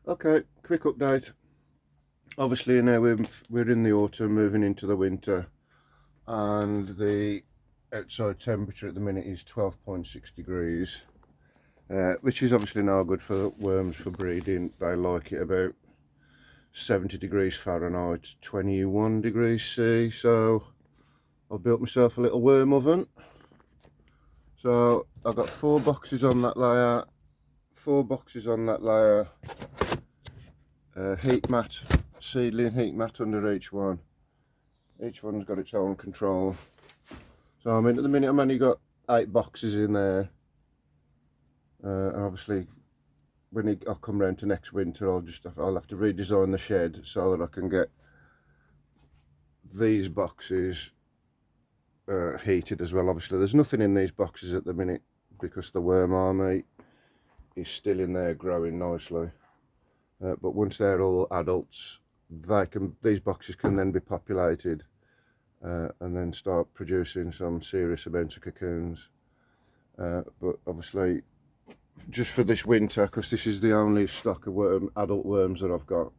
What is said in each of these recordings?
Okay, quick update. Obviously now we're in the autumn, moving into the winter, and the outside temperature at the minute is 12.6 degrees, which is obviously now good for worms for breeding. They like it about 70 degrees Fahrenheit, 21 degrees C. So I've built myself a little worm oven. So I've got 4 boxes on that layer, 4 boxes on that layer, heat mat, seedling heat mat under each one. Each one's got its own control. So I mean, at the minute I've only got 8 boxes in there, and obviously when I'll come round to next winter, I'll have to redesign the shed so that I can get these boxes heated as well. Obviously there's nothing in these boxes at the minute because the worm army is still in there growing nicely, but once they're all adults, these boxes can then be populated and then start producing some serious amounts of cocoons. But obviously just for this winter, because this is the only stock of adult worms that I've got,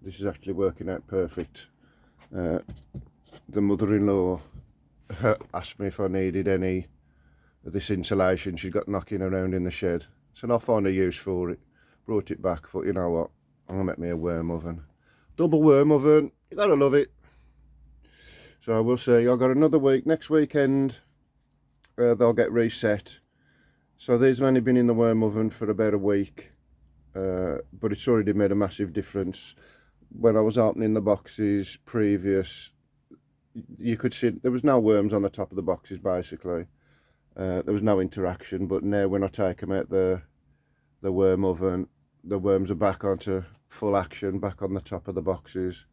this is actually working out perfect. The mother-in-law asked me if I needed any of this insulation she'd got knocking around in the shed. So I'll find a use for it. Brought it back, thought, you know what, I'm gonna make me a worm oven. Double worm oven, you gotta love it. So we'll see. I've got another week. Next weekend they'll get reset. So these have only been in the worm oven for about a week, but it's already made a massive difference. When I was opening the boxes previous, you could see there was no worms on the top of the boxes basically. There was no interaction, but now when I take them out the worm oven, the worms are back onto full action, back on the top of the boxes,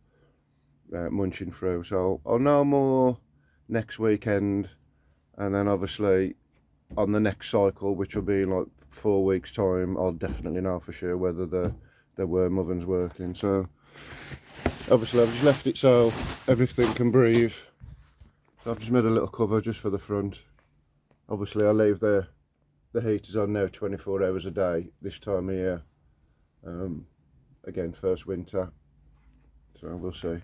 munching through. So I'll know more next weekend, and then obviously on the next cycle, which will be in like 4 weeks time, I'll definitely know for sure whether the worm oven's working. So obviously I've just left it so everything can breathe. So I've just made a little cover just for the front. Obviously I leave the heaters on now 24 hours a day this time of year. Again, first winter, so we'll see.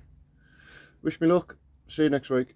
Wish me luck. See you next week.